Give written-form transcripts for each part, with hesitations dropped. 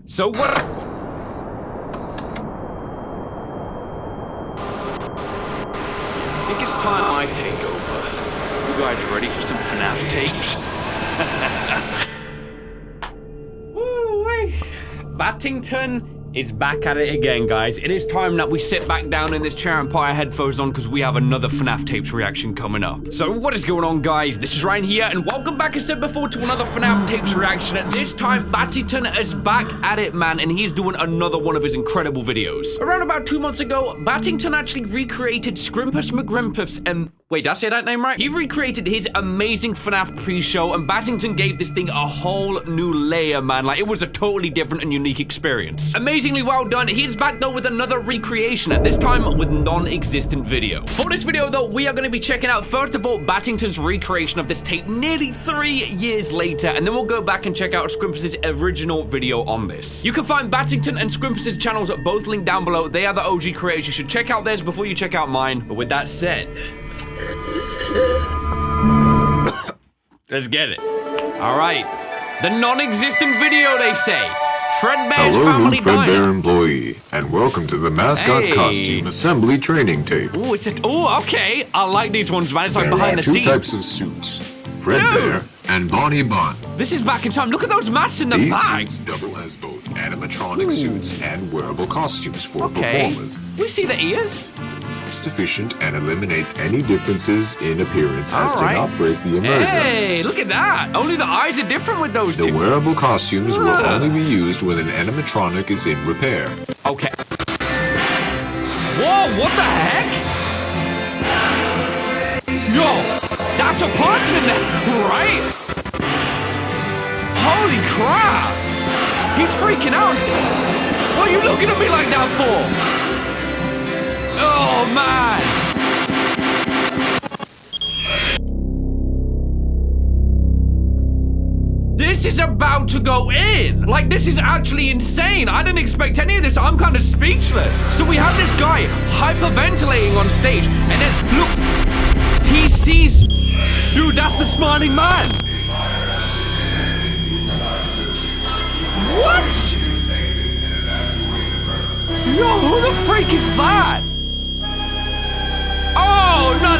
So what? I think it's time I take over. You guys ready for some FNAF tapes? Woo-wee. Battington is back at it again, guys. It is time that we sit back down in this chair and put our headphones on because we have another FNAF tapes reaction coming up. So what is going on, guys? This is Ryan here, and welcome back, as I said before, to another FNAF tapes reaction. At this time, Battington is back at it, man, and he's doing another one of his incredible videos. Around about 2 months ago, Battington actually recreated Squimpus McGrimpus and... Wait, did I say that name right? He recreated his amazing FNAF pre-show, and Battington gave this thing a whole new layer, man. Like, it was a totally different and unique experience. Amazingly well done. He's back, though, with another recreation, at this time with non-existent video. For this video, though, we are going to be checking out, first of all, Battington's recreation of this tape nearly 3 years later, and then we'll go back and check out Squimpus' original video on this. You can find Battington and Squimpus' channels both linked down below. They are the OG creators. You should check out theirs before you check out mine. But with that said... let's get it. All right. The non-existent video, they say. Fredbear's family Hello, diner. Fredbear employee, and welcome to the mascot costume assembly training tape. Oh, it's a... Oh, okay. I like these ones, man. It's like behind the There are scenes. two types of suits, Fredbear and Bonnie Bun. This is back in time. Look at those masks in the back. These suits double as both animatronic suits and wearable costumes for performers. We see the ears. Cost efficient and eliminates any differences in appearance as to not break the immersion. Hey, look at that. Only the eyes are different with those two. The wearable costumes will only be used when an animatronic is in repair. Okay. Whoa, what the heck? Yo, that's a person in there, right? Holy crap. He's freaking out. What are you looking at me like that for? Oh, man. This is about to go in. Like, this is actually insane. I didn't expect any of this. I'm kind of speechless. So we have this guy hyperventilating on stage. And then, look, he sees... Dude, that's the smiling man. What? Yo, who the freak is that? Oh, no.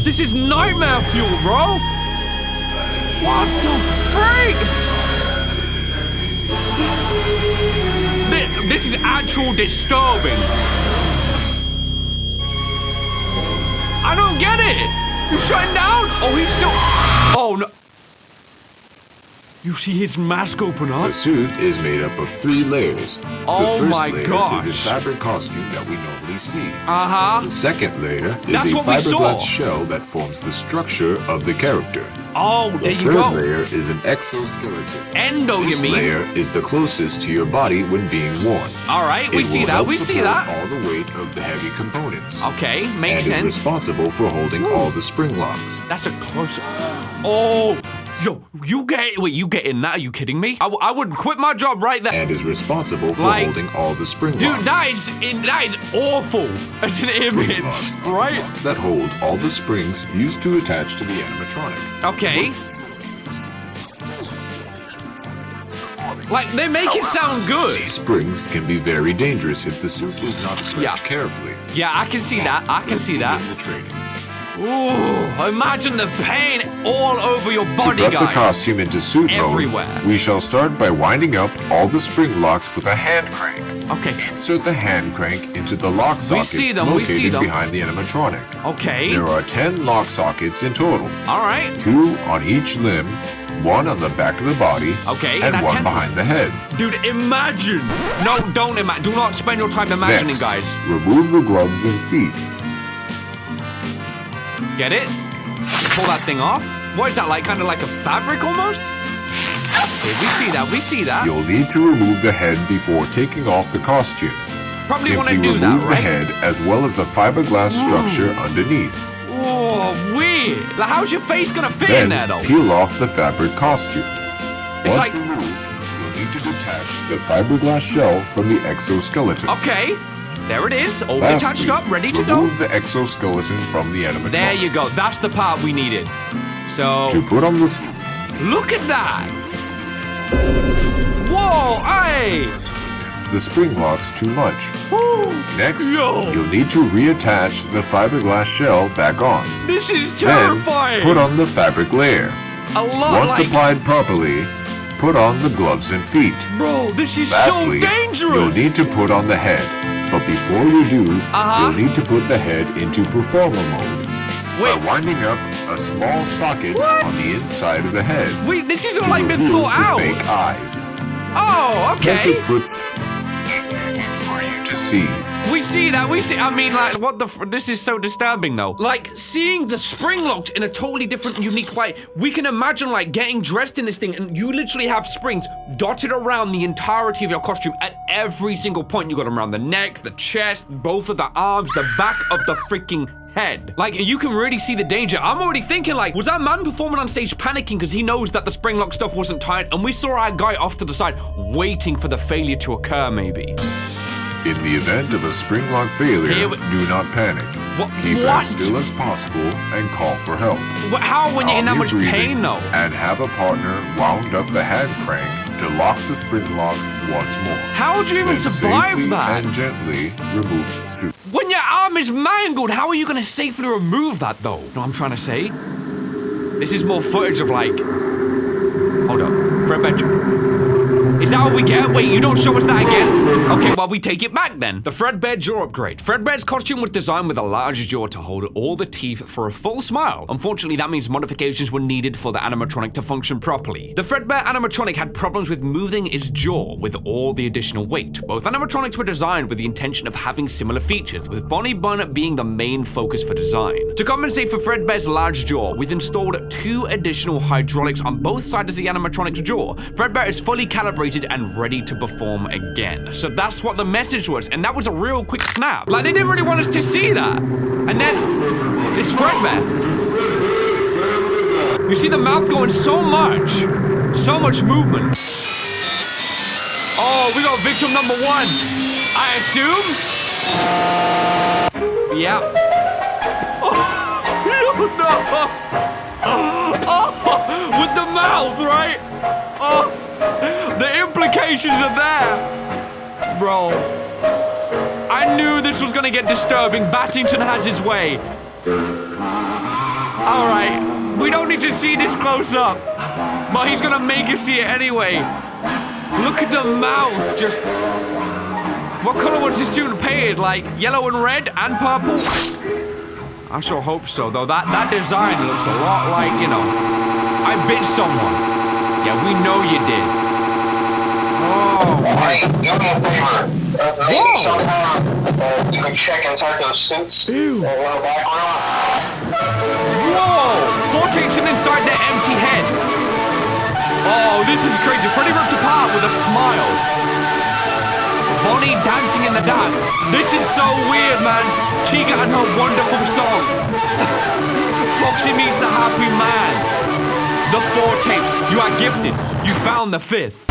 This is nightmare fuel, bro. What the freak? This is actual disturbing. I don't get it. You shutting down? Oh, he's still... Oh, no. You see his mask open up? The suit is made up of 3 layers. Oh my gosh. The first layer is a fabric costume that we normally see. The second layer is a fiberglass shell that forms the structure of the character. Oh, there you go. The third layer is an exoskeleton. Endo, you mean? This layer is the closest to your body when being worn. All right, we see that. We see that. All the weight of the heavy components. Okay, makes sense. And is responsible for holding all the spring locks. That's a close... Oh... Yo, you getting that? Are you kidding me? I wouldn't quit my job right there. And is responsible for holding all the spring locks. Dude, that is awful as an image, right? Locks that hold all the springs used to attach to the animatronic. Okay. Like, they make it sound good. These springs can be very dangerous if the suit is not stretched carefully. Yeah, I can see that. I can see that. In the training. Ooh, imagine the pain all over your body, guys. To put the costume into suit everywhere. Mode, we shall start by winding up all the spring locks with a hand crank. Okay. Insert the hand crank into the lock sockets located behind the animatronic. Okay. There are 10 lock sockets in total. All right. 2 on each limb, 1 on the back of the body, and 1 behind the head. Dude, imagine. No, don't imagine. Do not spend your time imagining, Next, guys. Remove the gloves and feet. Get it? Pull that thing off. What is that, like kind of like a fabric almost? Okay, we see that. You'll need to remove the head before taking off the costume. Probably want to do that, right? Remove the head as well as the fiberglass structure underneath. Oh, weird. Like, how's your face gonna fit in there, though? Peel off the fabric costume. It's Once removed, you'll need to detach the fiberglass shell from the exoskeleton. Okay. There it is, all detached up, ready to go. Remove the exoskeleton from the animatronic. There you go, that's the part we needed. So... To put on the suit. Look at that! Whoa, hey! It's the spring locks too much. Woo. Next, Yo. you'll need to reattach the fiberglass shell back on. This is terrifying! Then, put on the fabric layer. A lot Once like... applied properly, put on the gloves and feet. Bro, this is Lastly, so dangerous! you'll need to put on the head. But before you do, you'll need to put the head into performer mode. Wait. By winding up a small socket on the inside of the head. Wait, this is all to like been remove thought the out! fake eyes. Oh, okay! Perfect for you to see. We see that, I mean, like, what the this is so disturbing, though. Like, seeing the spring locked in a totally different, unique way. We can imagine, like, getting dressed in this thing, and you literally have springs dotted around the entirety of your costume at every single point. You got them around the neck, the chest, both of the arms, the back of the freaking head. Like, you can really see the danger. I'm already thinking, like, was that man performing on stage panicking because he knows that the spring lock stuff wasn't tight, and we saw our guy off to the side waiting for the failure to occur, maybe? In the event of a spring lock failure, do not panic. Keep as still as possible and call for help. How when you're in that much pain, though? And have a partner wound up the hand crank to lock the spring locks once more. How would you even survive safely that? And gently remove the suit. When your arm is mangled, how are you going to safely remove that, though? You know what I'm trying to say? This is more footage of, like... Hold up. Fredbear... Is that what we get? Wait, you don't show us that again? Okay, well, we take it back then. The Fredbear jaw upgrade. Fredbear's costume was designed with a large jaw to hold all the teeth for a full smile. Unfortunately, that means modifications were needed for the animatronic to function properly. The Fredbear animatronic had problems with moving its jaw with all the additional weight. Both animatronics were designed with the intention of having similar features, with Bonnie Bun being the main focus for design. To compensate for Fredbear's large jaw, we've installed 2 additional hydraulics on both sides of the animatronic's jaw. Fredbear is fully calibrated and ready to perform again. So that's what the message was, and that was a real quick snap. Like, they didn't really want us to see that. And then, it's Fredbear. You see the mouth going so much movement. Oh, we got victim number 1. I assume? Yeah. Oh, no. Oh, with the mouth, right? Oh. The implications are there. Bro. I knew this was gonna get disturbing. Battington has his way. Alright. We don't need to see this close up. But he's gonna make us see it anyway. Look at the mouth. Just... What color was his suit painted? Like yellow and red and purple? I sure hope so, though. That design looks a lot like, you know... I bit someone. Yeah, we know you did. Oh, hey, do me a favor. Maybe somehow you can check inside those suits. Ew. A little background. Whoa! 4 tapes in inside their empty heads. Oh, this is crazy. Freddy ripped apart with a smile. Bonnie dancing in the dark. This is so weird, man. Chica and her wonderful song. Foxy meets the happy man. The 4 tapes. You are gifted. You found the 5th.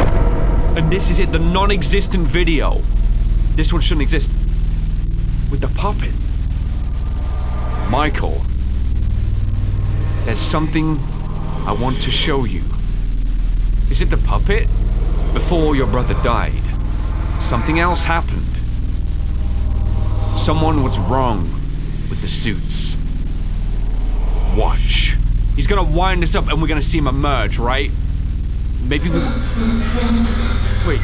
And this is it, the non-existent video. This one shouldn't exist. With the puppet. Michael. There's something I want to show you. Is it the puppet? Before your brother died, something else happened. Someone was wrong with the suits. Watch. He's gonna wind us up and we're gonna see him emerge, right? Maybe we... Wait.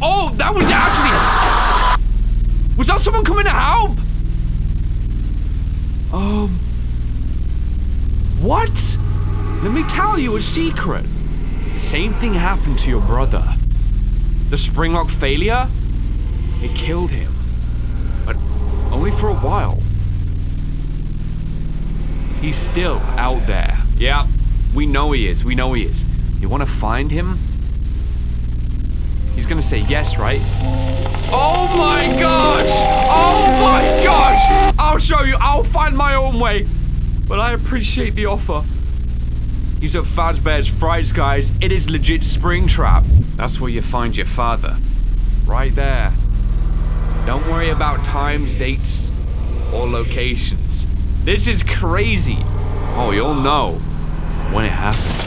Oh, that was actually... Was that someone coming to help? What? Let me tell you a secret. The same thing happened to your brother. The spring lock failure, it killed him. But only for a while. He's still out there. Yeah, we know he is. We know he is. You want to find him? He's gonna say yes, right? Oh my gosh! Oh my gosh! I'll show you. I'll find my own way. But I appreciate the offer. He's at Fazbear's Frights, guys. It is legit Springtrap. That's where you find your father. Right there. Don't worry about times, dates, or locations. This is crazy. Oh, you'll know when it happens.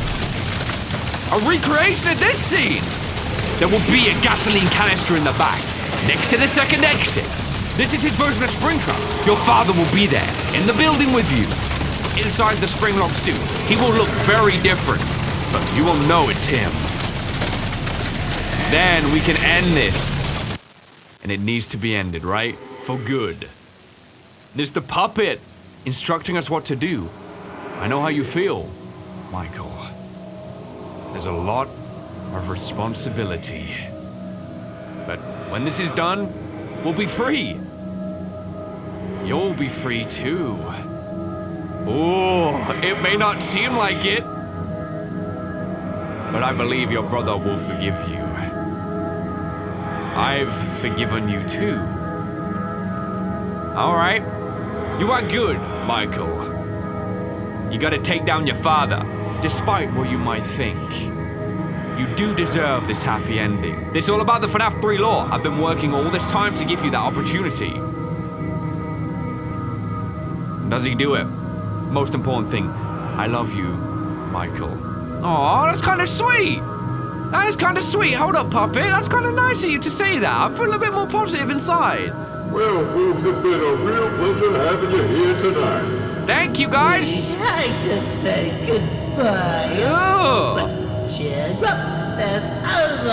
a recreation of this scene. There will be a gasoline canister in the back, next to the second exit. This is his version of Springtrap. Your father will be there, in the building with you. Inside the spring-lock suit, he will look very different, but you will know it's him. Then we can end this. And it needs to be ended, right? For good. There's the puppet instructing us what to do. I know how you feel, Michael. There's a lot of responsibility. But when this is done, we'll be free. You'll be free too. Oh, it may not seem like it, but I believe your brother will forgive you. I've forgiven you too. All right, you are good, Michael. You gotta take down your father, despite what you might think. You do deserve this happy ending. This is all about the FNAF 3 lore. I've been working all this time to give you that opportunity. Does he do it? Most important thing, I love you, Michael. Aw, that's kind of sweet. That is kind of sweet. Hold up, puppet. That's kind of nice of you to say that. I feel a bit more positive inside. Well, folks, it's been a real pleasure having you here tonight. Thank you, guys. We had to say goodbye. Oh. Cheer up and I'll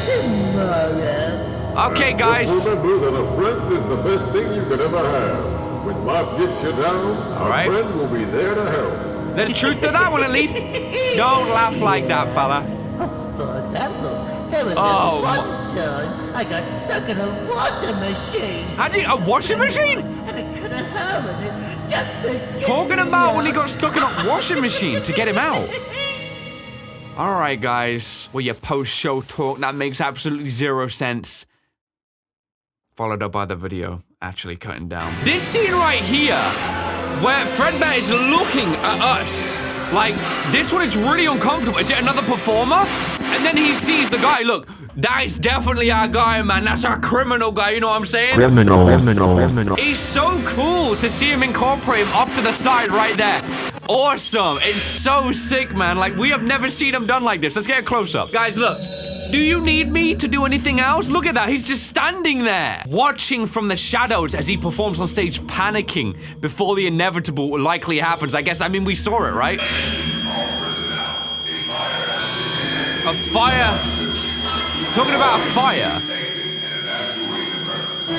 tomorrow. Okay, guys. Just remember that a friend is the best thing you could ever have. When life gets you down, a friend will be there to help. There's truth to that one, at least. Don't laugh like that, fella. For example, there was one time I got stuck in a water machine. How'd you, a washing machine? And I couldn't have it just to get Talking me about out. when he got stuck in a washing machine to get him out. All right, guys. Well, your post-show talk, that makes absolutely zero sense. Followed up by the video actually cutting down. This scene right here, where Fredbear is looking at us, like, this one is really uncomfortable. Is it another performer? And then he sees the guy. Look, that is definitely our guy, man. That's our criminal guy, you know what I'm saying? Criminal. He's so cool to see him incorporate him off to the side right there. Awesome. It's so sick, man. Like, we have never seen him done like this. Let's get a close-up. Guys, look. Do you need me to do anything else? Look at that. He's just standing there, watching from the shadows as he performs on stage, panicking before the inevitable likely happens. I mean, we saw it, right? A fire. Talking about a fire.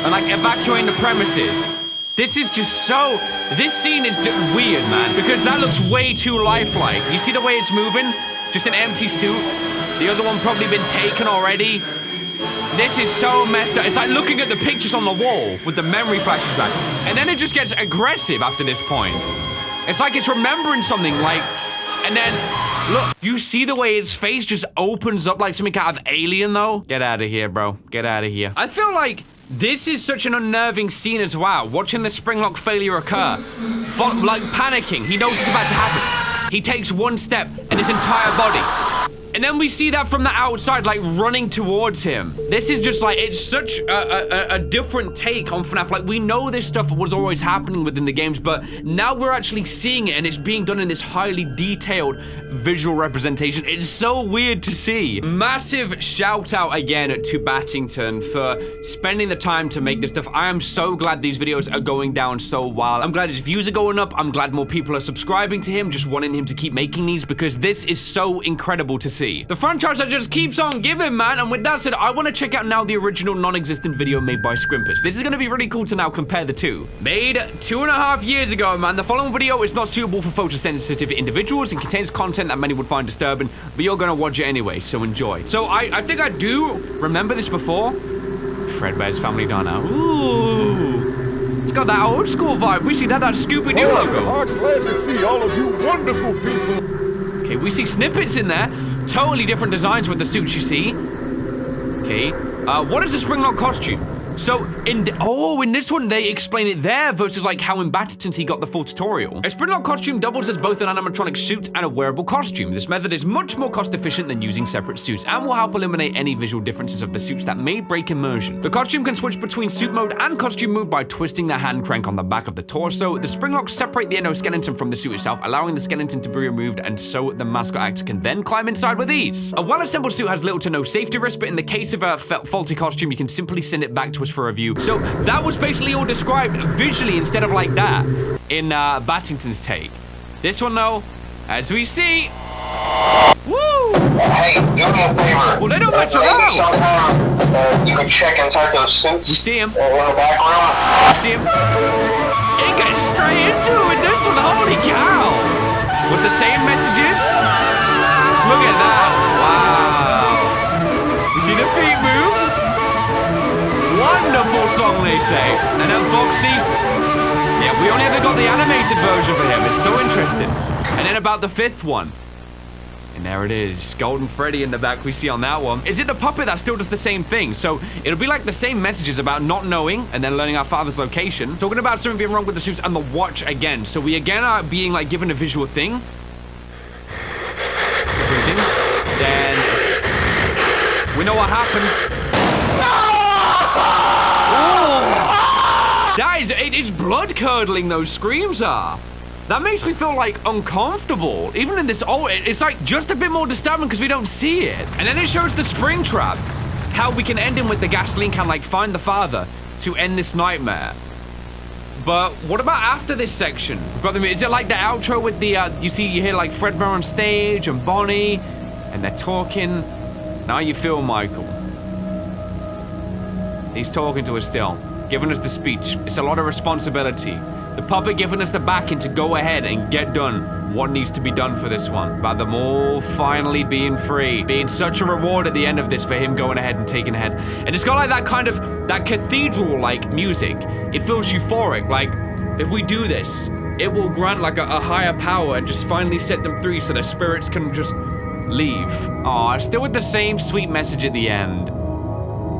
And, like, evacuating the premises. This is just so... This scene is weird, man, because that looks way too lifelike. You see the way it's moving? Just an empty suit. The other one probably been taken already. This is so messed up. It's like looking at the pictures on the wall with the memory flashes back. And then it just gets aggressive after this point. It's like it's remembering something, like... And then, look, you see the way its face just opens up like something kind of alien, though? Get out of here, bro. Get out of here. I feel like this is such an unnerving scene as well. Watching the spring-lock failure occur. Like, panicking. He knows it's about to happen. He takes one step and his entire body... And then we see that from the outside, like, running towards him. This is just, like, it's such a different take on FNAF. Like, we know this stuff was always happening within the games, but now we're actually seeing it, and it's being done in this highly detailed visual representation. It's so weird to see. Massive shout out again to Battington for spending the time to make this stuff. I am so glad these videos are going down so well. I'm glad his views are going up. I'm glad more people are subscribing to him, just wanting him to keep making these, because this is so incredible to see. The franchise that just keeps on giving, man. And with that said, I want to check out now the original non-existent video made by Squimpus. This is going to be really cool to now compare the two. Made 2.5 years ago, man. The following video is not suitable for photosensitive individuals and contains content that many would find disturbing, but you're going to watch it anyway, so enjoy. So I think I do remember this before. Fredbear's Family Diner. Ooh. It's got that old school vibe. We see that Scooby-Doo logo. I'm glad to see all of you wonderful people. Okay, we see snippets in there. Totally different designs with the suits, you see. Okay, what is the spring-lock costume? So in this one, they explain it there versus like how in Battington he got the full tutorial. A Springlock costume doubles as both an animatronic suit and a wearable costume. This method is much more cost efficient than using separate suits and will help eliminate any visual differences of the suits that may break immersion. The costume can switch between suit mode and costume mode by twisting the hand crank on the back of the torso. The Springlocks separate the endoskeleton from the suit itself, allowing the skeleton to be removed, and so the mascot actor can then climb inside with ease. A well-assembled suit has little to no safety risk, but in the case of a faulty costume, you can simply send it back to us for review. So that was basically all described visually instead of like that in Battington's take. This one though, as we see, woo! Hey, do me a favor. Well, they don't mess around. You can check inside those suits. We see him. In the back room. We see him. He gets straight into it. This one, holy cow! With the same messages. Look at that. Wow. You see the feet move? Wonderful song, they say. And then Foxy. Yeah, we only ever got the animated version for him. It's so interesting. And then about the fifth one. And there it is. Golden Freddy in the back we see on that one. Is it the puppet that still does the same thing? So it'll be like the same messages about not knowing and then learning our father's location. Talking about something being wrong with the suits and the watch again. So we again are being like given a visual thing. Breathing. Then we know what happens. It is blood curdling, those screams are. That makes me feel like uncomfortable. Even in this, it's like just a bit more disturbing because we don't see it. And then it shows the spring trap, how we can end him with the gasoline can, like find the father to end this nightmare. But what about after this section? Is it like the outro with the, you hear like Fredbear on stage and Bonnie, and they're talking. Now you feel Michael. He's talking to us still, giving us the speech. It's a lot of responsibility. The puppet giving us the backing to go ahead and get done what needs to be done for this one. About them all finally being free. Being such a reward at the end of this for him going ahead and taking ahead. And it's got like that kind of, that cathedral-like music. It feels euphoric. Like, if we do this, it will grant like a higher power and just finally set them free so their spirits can just leave. Aw, still with the same sweet message at the end.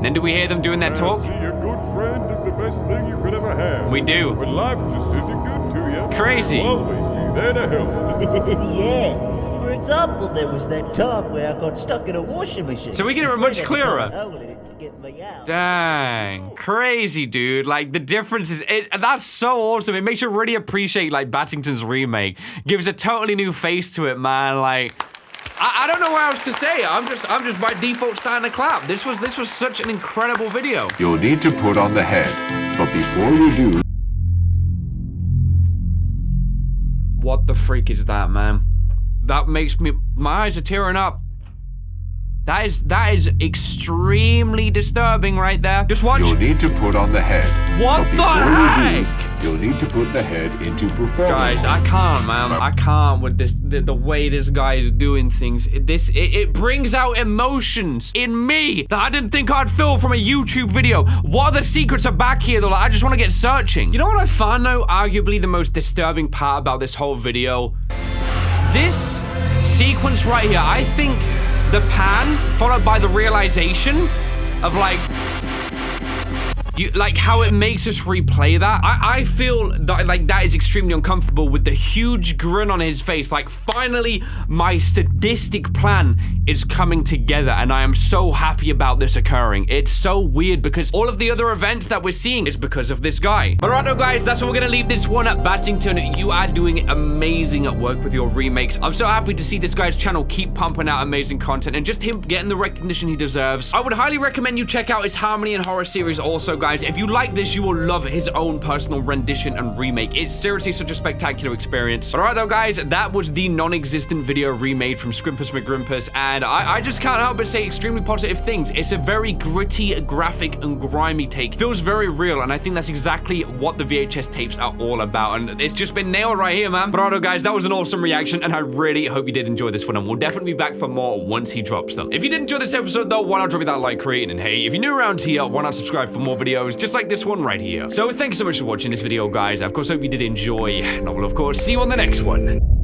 Then do we hear them doing that talk? See, a good friend is the best thing you could ever have. We do. When life just isn't good to you, Crazy. I'll always be there to help. Yeah. For example, there was that time where I got stuck in a washing machine. So we get it much clearer. To get me out. Dang, crazy, dude. Like, the difference is, that's so awesome. It makes you really appreciate, like, Battington's remake. Gives a totally new face to it, man. Like, I don't know what else to say. I'm just by default starting to clap. This was such an incredible video. You'll need to put on the head, but before you do... What the freak is that, man? That makes me, my eyes are tearing up. That is extremely disturbing right there. Just watch. You'll need to put on the head. What the heck? You'll need to put the head into performance. Guys, I can't, man. I can't with this, the way this guy is doing things. It brings out emotions in me that I didn't think I'd feel from a YouTube video. What are the secrets are back here though? Like, I just want to get searching. You know what I found though? Arguably the most disturbing part about this whole video? This sequence right here, I think the pan followed by the realization of like how it makes us replay that. I feel that like that is extremely uncomfortable with the huge grin on his face. Like, finally my sadistic plan is coming together and I am so happy about this occurring. It's so weird because all of the other events that we're seeing is because of this guy. But alright though, guys, that's what we're gonna leave this one at. Battington, you are doing amazing at work with your remakes. I'm so happy to see this guy's channel keep pumping out amazing content and just him getting the recognition he deserves. I would highly recommend you check out his Harmony and Horror series also, guys. If you like this, you will love his own personal rendition and remake. It's seriously such a spectacular experience. But alright though, guys, that was the non-existent video remade from Squimpus McGrimpus, and I just can't help but say extremely positive things. It's a very gritty, graphic, and grimy take. Feels very real, and I think that's exactly what the VHS tapes are all about, and it's just been nailed right here, man. But alright though, guys, that was an awesome reaction, and I really hope you did enjoy this one, and we'll definitely be back for more once he drops them. If you did enjoy this episode though, why not drop me that like rating, and hey, if you're new around here, why not subscribe for more videos just like this one right here. So thank you so much for watching this video, guys. I of course hope you did enjoy, and I will of course see you on the next one.